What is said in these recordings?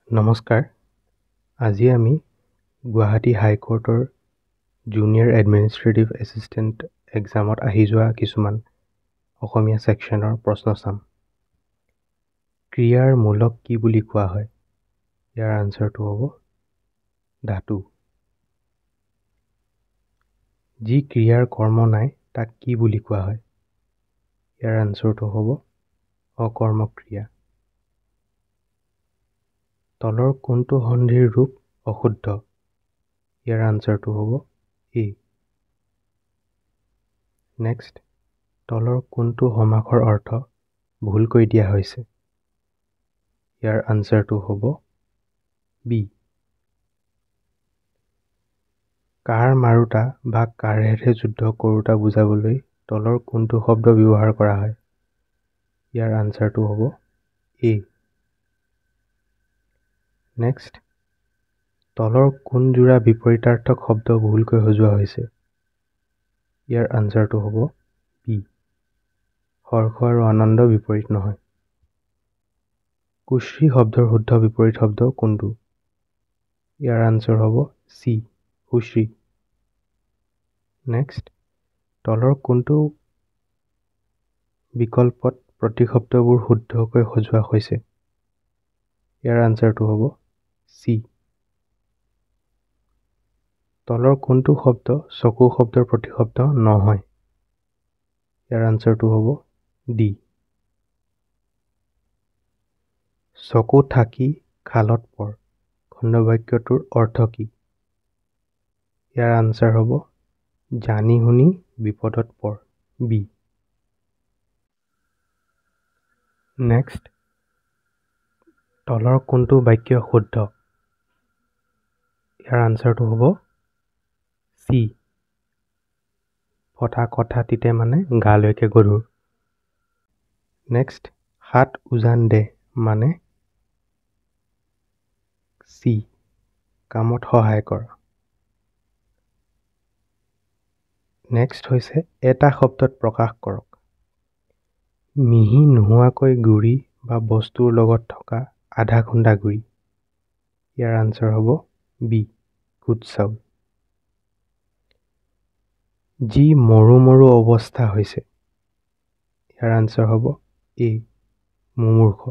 নমস্কাৰ। আজি আমি গুৱাহাটী হাইকোৰ্টৰ জুনিয়ৰ এডমিনিষ্ট্ৰেটিভ এছিষ্টেণ্ট এক্সামত আহি যোৱা কিছুমান অসমীয়া ছেকশ্যনৰ প্ৰশ্ন চাম। ক্ৰিয়াৰ মূলক কি বুলি কোৱা হয়? ইয়াৰ আনচাৰটো হ'ব ধাতু। যি ক্ৰিয়াৰ কৰ্ম নাই তাক কি বুলি কোৱা হয়? ইয়াৰ আনচাৰটো হ'ব অকৰ্মক ক্ৰিয়া। তলৰ কোনটো সন্ধিৰ ৰূপ অশুদ্ধ? ইয়াৰ আনচাৰটো হ'ব এ। নেক্সট, তলৰ কোনটো সমাসৰ অৰ্থ ভুলকৈ দিয়া হৈছে? ইয়াৰ আনচাৰটো হ'ব বি। কাৰ মাৰোতা বা কাঢ়েৰে যুদ্ধ কৰোঁতা বুজাবলৈ তলৰ কোনটো শব্দ ব্যৱহাৰ কৰা হয়? ইয়াৰ আনচাৰটো হ'ব এ। নেক্সট, তলৰ কোনযোৰা বিপৰীতাৰ্থক শব্দ ভুলকৈ সজোৱা হৈছে? ইয়াৰ আনচাৰটো হ'ব বি। হৰ্ষ আৰু আনন্দ বিপৰীত নহয়। কুশ্ৰী শব্দৰ শুদ্ধ বিপৰীত শব্দ কোনটো? ইয়াৰ আনচাৰ হ'ব চি, সুশ্ৰী। নেক্সট, তলৰ কোনটো বিকল্পত প্ৰতিশব্দবোৰ শুদ্ধকৈ সজোৱা হৈছে? ইয়াৰ আনচাৰটো হ'ব চি। তলৰ কোনটো শব্দ চকু শব্দৰ প্ৰতিশব্দ নহয়? ইয়াৰ আনচাৰটো হ'ব ডি। চকু থাকি খালত পৰ খণ্ডবাক্যটোৰ অৰ্থ কি? ইয়াৰ আনচাৰ হ'ব জানি শুনি বিপদত পৰ, বি। নেক্সট, তলৰ কোনটো বাক্য শুদ্ধ? ইয়াৰ আনচাৰটো হ'ব চি। ফটা কথা তিতে মানে গালৈকে গধুৰ। নেক্সট, হাত উজান দে মানে চি, কামত সহায় কৰ। নেক্সট হৈছে এটা শব্দত প্ৰকাশ কৰক। মিহি নোহোৱাকৈ গুৰি বা বস্তুৰ লগত থকা আধা খুন্দা গুৰি। ইয়াৰ আনচাৰ হ'ব বি, গোট চাউল। যি মৰো মৰো অৱস্থা হৈছে। ইয়াৰ আনচাৰ হ'ব এ, মুমূৰ্ষ।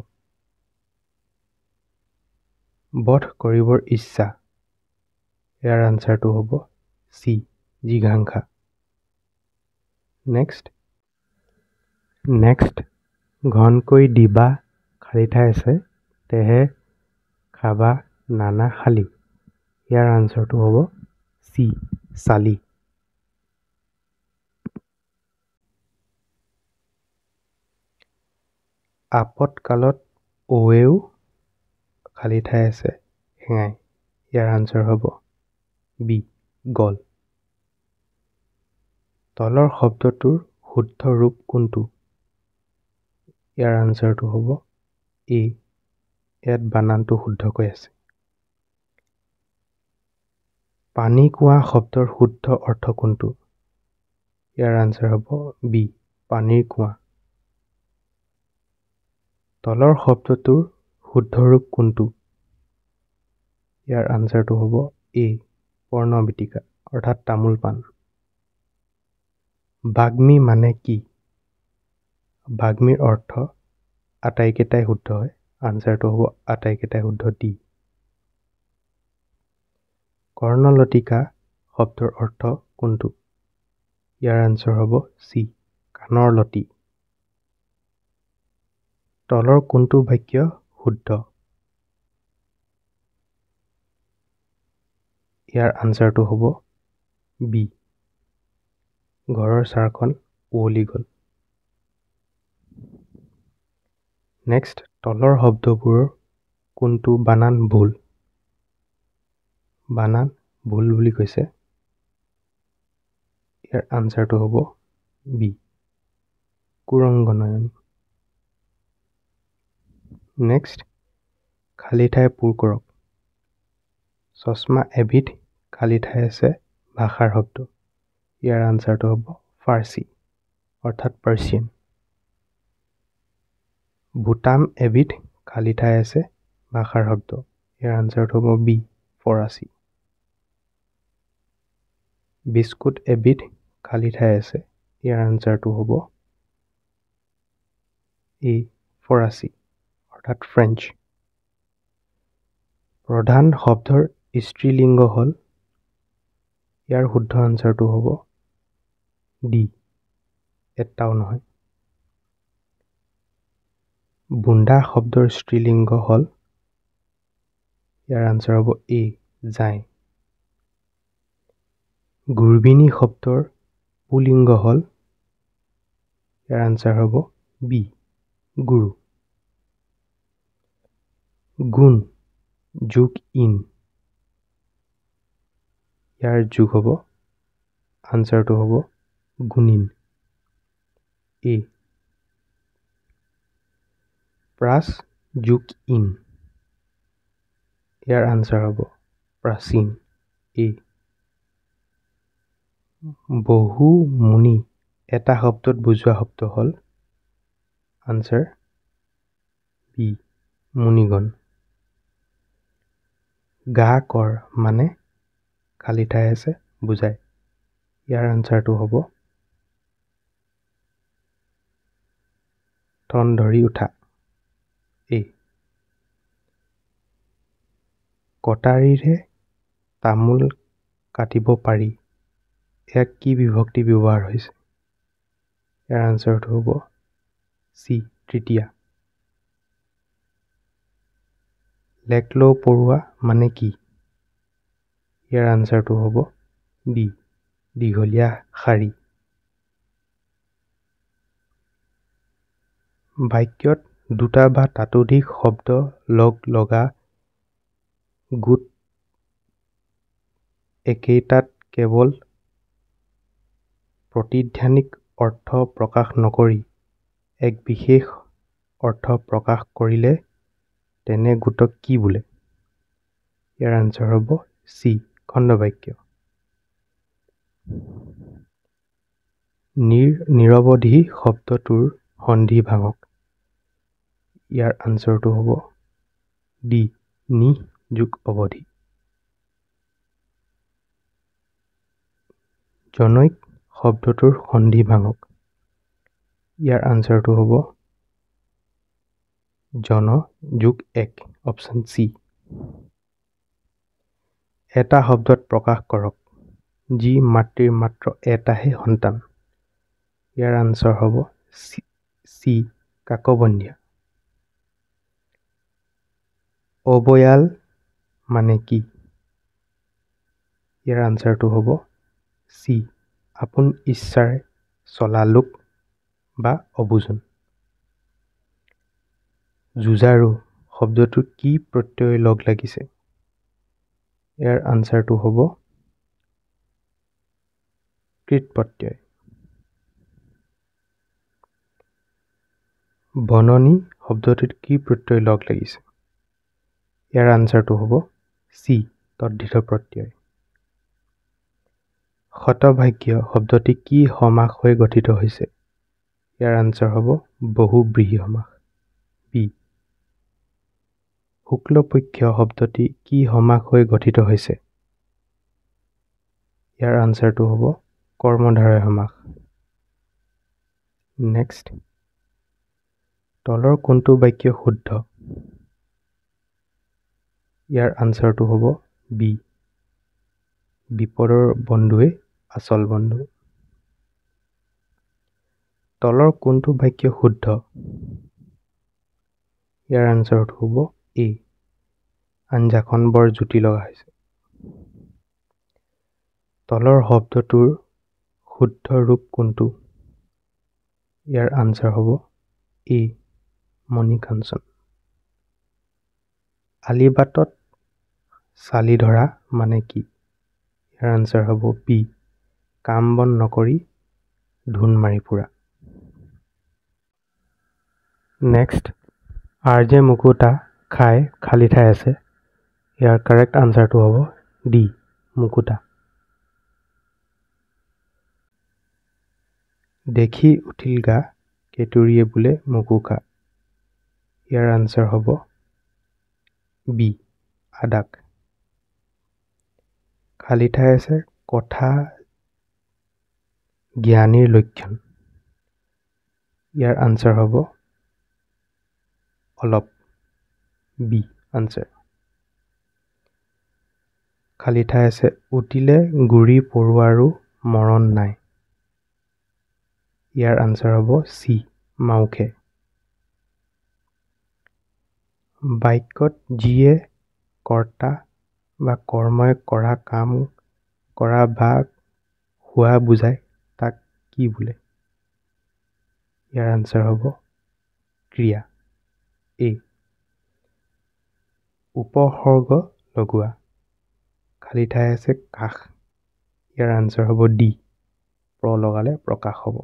বধ কৰিবৰ ইচ্ছা। ইয়াৰ আনচাৰটো হ'ব চি, জিঘাংসা। নেক্সট, ঘনকৈ দিবা খালী ঠাই আছে তেহে খাবা নানা শালি। ইয়াৰ আনচাৰটো হ'ব চি, চালি। আপতকালত ঔৱেও খালী ঠাই আছে হেঙাই। ইয়াৰ আনচাৰ হ'ব বি, গল। তলৰ শব্দটোৰ শুদ্ধ ৰূপ কোনটো? ইয়াৰ আনচাৰটো হ'ব এ, ইয়াত বানানটো শুদ্ধকৈ আছে। পানী কুঁৱা শব্দৰ শুদ্ধ অৰ্থ কোনটো? ইয়াৰ আনচাৰ হ'ব বি, পানীৰ কুঁৱা। তলৰ শব্দটোৰ শুদ্ধ ৰূপ কোনটো? ইয়াৰ আনচাৰটো হ'ব এ, পৰ্ণবীতিকা অৰ্থাৎ তামোল পাণ। বাগ্মী মানে কি? বাগ্মীৰ অৰ্থ আটাইকেইটাই শুদ্ধ হয়। আনচাৰটো হ'ব আটাইকেইটাই শুদ্ধ ডি। কৰ্ণলতিকা শব্দৰ অৰ্থ কোনটো? ইয়াৰ আনচাৰ হ'ব চি, কাণৰ লতি। তলৰ কোনটো বাক্য শুদ্ধ? ইয়াৰ আনচাৰটো হ'ব বি, ঘৰৰ চাৰখন উৱলি গ'ল। নেক্সট, তলৰ শব্দবোৰৰ কোনটো বানান ভুল? বানান ভুল বুলি কৈছে। ইয়াৰ আনচাৰটো হ'ব বি, কুৰংগনয়নী। নেক্সট, খালী ঠাই পূৰ কৰক। চশমা এবিধ খালী ঠাই আছে ভাষাৰ শব্দ। ইয়াৰ আনচাৰটো হ'ব ফাৰ্চী অৰ্থাৎ পাৰ্চিয়ান। বুটাম এবিধ খালী ঠাই আছে ভাষাৰ শব্দ। ইয়াৰ আনচাৰটো হ'ব বি ফৰাচী বিস্কুট এবিধ খালী ঠাই আছে ইয়াৰ আনচাৰটো হ'ব এ ফৰাচী অৰ্থাৎ ফ্ৰেঞ্চ প্ৰধান শব্দৰ স্ত্ৰীলিংগ হ'ল ইয়াৰ শুদ্ধ আনচাৰটো হ'ব ডি এটাও নহয় বুন্দা শব্দৰ স্ত্ৰীলিংগ হ'ল ইয়াৰ আনচাৰ হ'ব এ যায় গুৰবিনী শব্দৰ পুলিংগ হ'ল ইয়াৰ আনচাৰ হ'ব বি গুৰু গুণ যোগ ইন ইয়াৰ যোগ হ'ব আনচাৰটো হ'ব গুণিন এ প্ৰাচ যোগ ইন ইয়াৰ আনচাৰ হ'ব প্ৰাচীন এ বহু মুনি এটা শব্দত বুজোৱা শব্দ হ'ল আনচাৰ বি মুনিগণ গা কৰ মানে খালী ঠাই আছে বুজায় ইয়াৰ আনচাৰটো হ'ব ঠন ধৰি উঠা এ কটাৰীৰে তামোল কাটিব পাৰি ইয়াক কি বিভক্তি ব্যৱহাৰ হৈছে ইয়াৰ আনচাৰটো হ'ব চি তৃতীয়া লেকলৌ পৰুৱা মানে কি ইয়াৰ আনচাৰটো হ'ব ডি দীঘলীয়া শাৰী বাক্যত দুটা বা তাতোধিক শব্দ লগ লগা গোট একেইটাত কেৱল প্ৰতিধ্বনিক অৰ্থ প্ৰকাশ নকৰি এক বিশেষ অৰ্থ প্ৰকাশ কৰিলে তেনে গোটক কি বোলে ইয়াৰ আনচাৰ হ'ব চি খণ্ডবাক্য নিৰৱধি শব্দটোৰ সন্ধি ভাঙক ইয়াৰ আনচাৰটো হ'ব ডি নি যোগ অৱধি জনৈক শব্দটোৰ সন্ধি ভাঙক ইয়াৰ আনচাৰটো হ'ব জন যোগ এক অপশ্যন চি এটা শব্দত প্ৰকাশ কৰক যি মাতৃৰ মাত্ৰ এটাহে সন্তান ইয়াৰ আনচাৰ হ'ব চি কাকবন্ধীয়া অবয়াল মানে কি ইয়াৰ আনচাৰটো হ'ব চি আপোন ইচ্ছাৰে চলা লোক বা অবুজন যুঁজাৰু শব্দটো কি প্ৰত্যয় লগ লাগিছে ইয়াৰ আনচাৰটো হ'ব কৃত প্ৰত্যয় বননি শব্দটোত কি প্ৰত্যয় লগ লাগিছে ইয়াৰ আনচাৰটো হ'ব চি তদ্ধিত প্ৰত্যয় শতভাগ্য শব্দটি কি সমাস হৈ গঠিত হৈছে ইয়াৰ আনচাৰ হ'ব বহুব্ৰীহি সমাস বি শুক্লপক্ষ শব্দটি কি সমাস হৈ গঠিত হৈছে ইয়াৰ আনচাৰটো হ'ব কৰ্মধাৰয় সমাস নেক্সট তলৰ কোনটো বাক্য শুদ্ধ ইয়াৰ আনচাৰটো হ'ব বি বিপদৰ বন্ধুৱে আচল বন্ধু তলৰ কোনটো বাক্য শুদ্ধ ইয়াৰ আনচাৰটো হ'ব এ আঞ্জাখন বৰ জুতি লগা হৈছে তলৰ শব্দটোৰ শুদ্ধ ৰূপ কোনটো ইয়াৰ আনচাৰ হ'ব এ মণিকাঞ্চন আলিবাটত চালি ধৰা মানে কি ইয়াৰ আনচাৰ হ'ব বি কাম বন নকৰি ধুন মাৰি ফুৰা নেক্সট আৰজে মুকুতা খাই খালী ঠাই আছে ইয়াৰ কাৰেক্ট আনচাৰটো হ'ব ডি মুকুতা দেখি উঠিল গা কেতুৰিয়ে বোলে মুকুকা ইয়াৰ আনচাৰ হ'ব বি আদাক। খালী ঠাই আছে কথা জ্ঞানীৰ লক্ষণ। ইয়াৰ আনচাৰ হ'ব অলপ। B answer. খালী ঠাই আছে উটিলে গুৰি পৰুৱাৰো মৰণ নাই। ইয়াৰ আনচাৰ হ'ব চি মাউখে। বাক্যত যিয়ে কৰ্তা বা কৰ্মই কৰা কাম কৰা বা হোৱা বুজায় তাক কি বোলে? ইয়াৰ আনচাৰ হ'ব ক্ৰিয়া। এ উপসৰ্গ লগোৱা। খালী ঠাই আছে কাষ। ইয়াৰ আনচাৰ হ'ব ডি প্ৰ লগালে প্ৰকাশ হ'ব।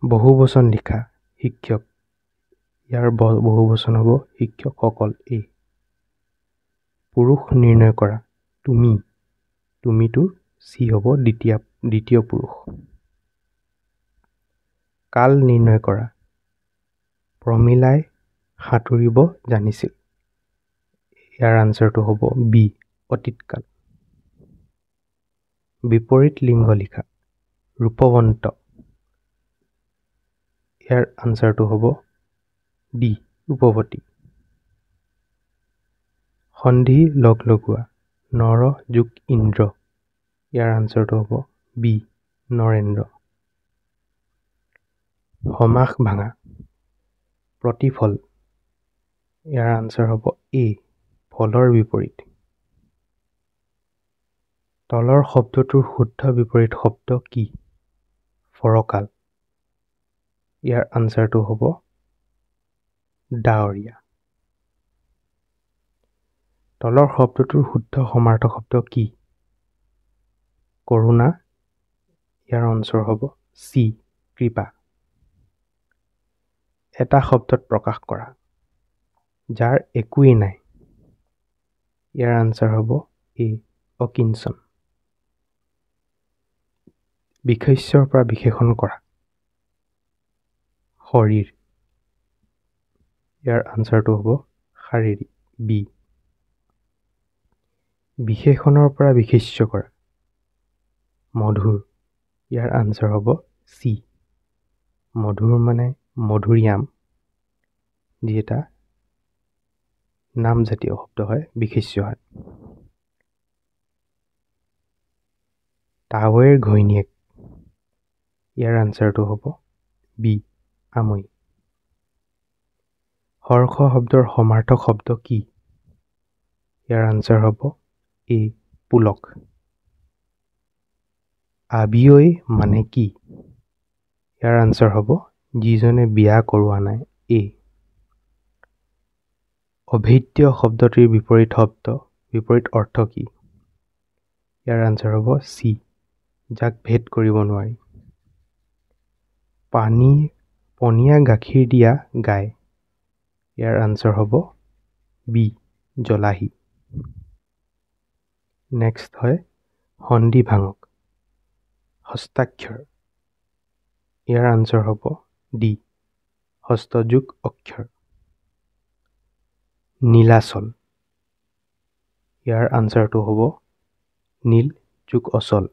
বহুবচন লিখা শিক্ষক। ইয়াৰ বহুবচন হ'ব শিক্ষকসকল। এ পুৰুষ নিৰ্ণয় কৰা তুমি। তুমিটো চি হ'ব দ্বিতীয় পুৰুষ। কাল নিৰ্ণয় কৰা প্ৰমীলাই সাঁতুৰিব জানিছিল। ইয়াৰ আনচাৰটো হ'ব বি অতীতকাল। বিপৰীত লিংগ লিখা ৰূপৱন্ত। ইয়াৰ আনচাৰটো হ'ব ডি ৰূপৱতী। সন্ধি লগোৱা নৰ যোগ ইন্দ্ৰ। ইয়াৰ আনচাৰটো হ'ব বি নৰেন্দ্ৰ। সমাস ভাঙা প্ৰতিফল। ইয়াৰ আনচাৰ হ'ব এ ফলৰ বিপৰীত। তলৰ শব্দটোৰ শুদ্ধ বিপৰীত শব্দ কি? ফৰকাল। ইয়াৰ আনচাৰটো হ'ব ডাৱৰীয়া। তলৰ শব্দটোৰ শুদ্ধ সমাৰ্থক শব্দ কি? কৰুণা। ইয়াৰ আনচাৰ হ'ব চি কৃপা। এটা শব্দত প্ৰকাশ কৰা যাৰ একোৱেই নাই। ইয়াৰ আনচাৰ হ'ব এ অকিঞ্চন। বিশেষ্যৰ পৰা বিশেষণ কৰা শৰীৰ। ইয়াৰ আনচাৰটো হ'ব শাৰীৰিক। বি বিশেষণৰ পৰা বিশেষ্য কৰা মধুৰ। ইয়াৰ আনচাৰ হ'ব চি মধুৰ মানে মধুৰিআম যি এটা নামজাতীয় শব্দ হয় বিশেষ্য হয়। তাৱৈৰ ঘৈণীয়েক। ইয়াৰ আনচাৰটো হ'ব বি আমৈ। হৰ্ষ শব্দৰ সমাৰ্থক শব্দ কি? ইয়াৰ আনচাৰ হ'ব এ পুলক। আবিঐ মানে কি? ইয়াৰ আনচাৰ হ'ব যিজনে বিয়া কৰোৱা নাই। এ অভেদ্য শব্দটিৰ বিপৰীত অৰ্থ কি? ইয়াৰ আনচাৰ হ'ব চি যাক ভেদ কৰিব নোৱাৰি। পনীয়া গাখীৰ দিয়া গাই। ইয়াৰ আনচাৰ হ'ব বি জলাহী। নেক্সট হয় সন্ধি ভাঙক হস্তাক্ষৰ। ইয়াৰ আনচাৰ হ'ব ডি হস্তযোগ অক্ষৰ। নীলাচল। ইয়াৰ আনচাৰটো হ'ব নীল যোগ অচল।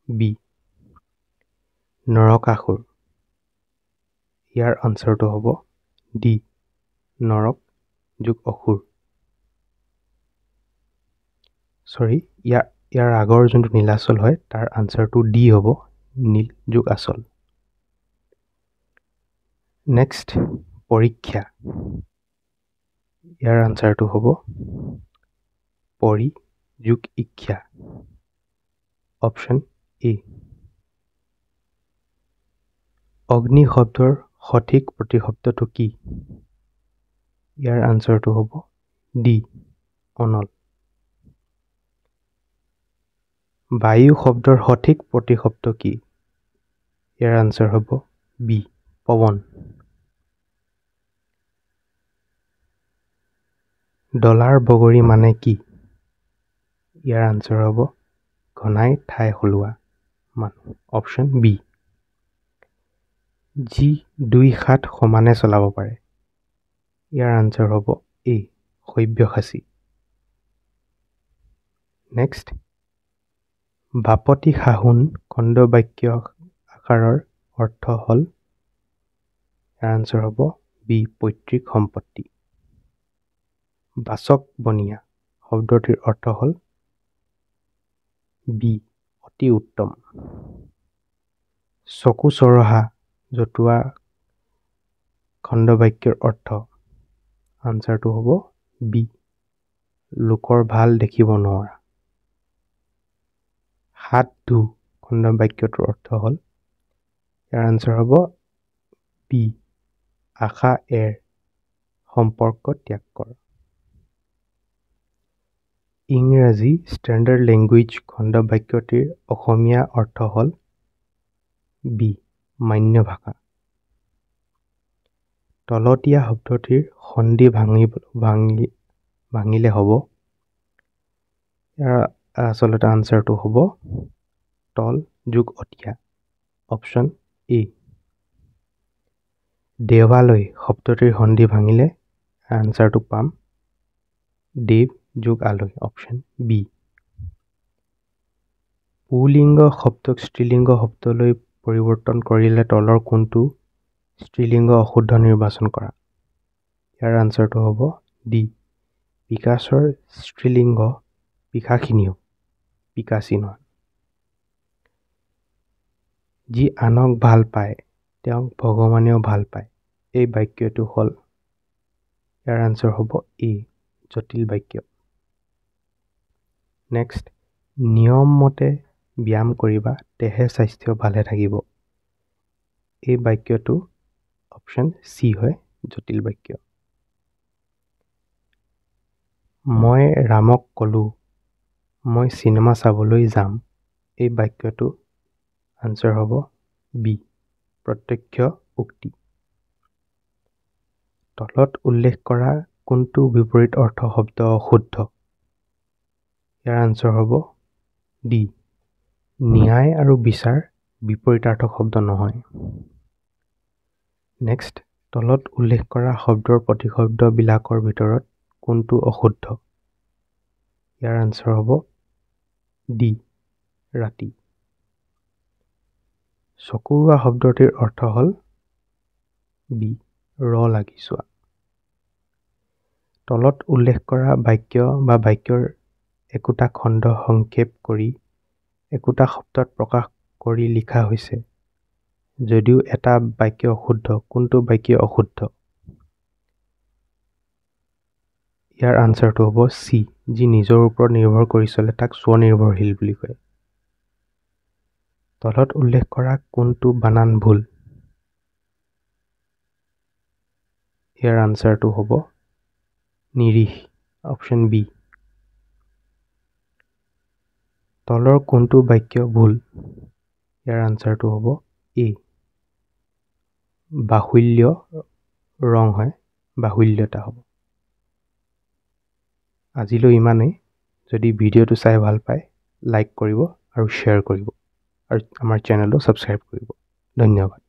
বি নৰকাসুৰ। ইয়াৰ আনচাৰটো হ'ব ডি নৰক যোগ অসুৰ। ইয়াৰ আগৰ যোনটো নীলাচল হয় তাৰ আনচাৰটো ডি হ'ব নীল যোগ আচল। নেক্সট পৰীক্ষা। ইয়াৰ আনচাৰটো হ'ব পৰি যোগ ইক্ষা। Option A. অগ্নি শব্দৰ সঠিক প্ৰতিশব্দটো কি? ইয়াৰ আনচাৰটো হ'ব ডি অনল। বায়ু শব্দৰ সঠিক প্ৰতিশব্দ কি? ইয়াৰ আনচাৰ হ'ব বি পৱন। ডলাৰ বগৰী মানে কি? ইয়াৰ আনচাৰ হ'ব ঘনাই ঠাই সলোৱা মানুহ। Option B. যি দুই হাত সমানে চলাব পাৰে। ইয়াৰ আনচাৰ হ'ব এ সব্যসাচী। নেক্সট, বাপতি সাহোন খণ্ডবাক্য আকাৰৰ অৰ্থ হ'ল, ইয়াৰ আনচাৰ হ'ব বি পৈতৃক সম্পত্তি। বাচক বনিয়া শব্দটিৰ অৰ্থ হ'ল বি অতি উত্তম। চকু চৰহা জতুৱা খণ্ডবাক্যৰ অৰ্থ, আনচাৰটো হ'ব বি লোকৰ ভাল দেখিব নোৱাৰা। হাত ধু খণ্ডবাক্যটোৰ অৰ্থ হ'ল, ইয়াৰ আনচাৰ হ'ব বি আশা এৰ সম্পৰ্ক ত্যাগ কৰ। ইংৰাজী ষ্টেণ্ডাৰ্ড লেংগুৱেজ খণ্ডবাক্যটিৰ অসমীয়া অৰ্থ হ'ল বি মান্য ভাষা। তলতীয়া শব্দটিৰ সন্ধি ভাঙিলে হ'ব, ইয়াৰ আচলতে আনচাৰটো হ'ব তল যোগ অতীয়া, অপশ্যন এ। দেৱালয় শব্দটিৰ সন্ধি ভাঙিলে আনচাৰটো পাম দেৱ যোগ আলয়, অপশ্যন বি। পুলিংগ শব্দক স্ত্ৰীলিংগ শব্দলৈ পৰিৱৰ্তন কৰিলে তলৰ কোনটো স্ত্ৰীলিংগ অশুদ্ধ নিৰ্বাচন কৰা, ইয়াৰ আনচাৰটো হ'ব ডি পিকাচৰ স্ত্ৰীলিংগ পিকাসিনীও, পিকাচি নহয়। যি আনক ভাল পায় তেওঁক ভগৱানেও ভাল পায়, এই বাক্যটো হ'ল, ইয়াৰ আনচাৰ হ'ব এ জটিল বাক্য। নেক্সট, নিয়ম মতে ব্যায়াম কৰিবা তেহে স্বাস্থ্য ভালে থাকিব, এই বাক্যটো অপশ্যন চি হয় জটিল বাক্য। মই ৰামক ক'লো মই চিনেমা চাবলৈ যাম, এই বাক্যটো আনচাৰ হ'ব বি প্ৰত্যক্ষ উক্তি। তলত উল্লেখ কৰা কোনটো বিপৰীত অৰ্থ শব্দ অশুদ্ধ, ইয়াৰ আনচাৰ হ'ব ডি ন্যায় আৰু বিচাৰ বিপৰীতাৰ্থক শব্দ নহয়। নেক্সট, তলত উল্লেখ কৰা শব্দৰ প্ৰতিশব্দবিলাকৰ ভিতৰত কোনটো অশুদ্ধ, ইয়াৰ আনচাৰ হ'ব ডি ৰাতি। চকুৰোৱা শব্দটিৰ অৰ্থ হ'ল বি লাগি যোৱা। তলত উল্লেখ কৰা বাক্য বা বাক্যৰ একোটা খণ্ড সংক্ষেপ কৰি একোটা শব্দত প্ৰকাশ কৰি লিখা হৈছে, যদিও এটা বাক্য অশুদ্ধ, কোনটো বাক্য অশুদ্ধ, ইয়াৰ আনচাৰটো হ'ব চি যি নিজৰ ওপৰত নিৰ্ভৰ কৰি চলে তাক স্বনিৰ্ভৰশীল বুলি কয়। তলত উল্লেখ কৰা কোনটো বানান ভুল, ইয়াৰ আনচাৰটো হ'ব নিৰীহ, অপশ্যন বি। তলৰ কোনটো বাক্য ভুল, ইয়াৰ আনচাৰটো হ'ব এ বাহুল্য ৰং হয় বাহুল্যতা হ'ব। আজিলৈ ইমানেই। যদি ভিডিঅ'টো চাই ভাল পায় লাইক কৰিব আৰু শ্বেয়াৰ কৰিব আৰু আমাৰ চেনেলটো ছাবস্ক্ৰাইব কৰিব। ধন্যবাদ।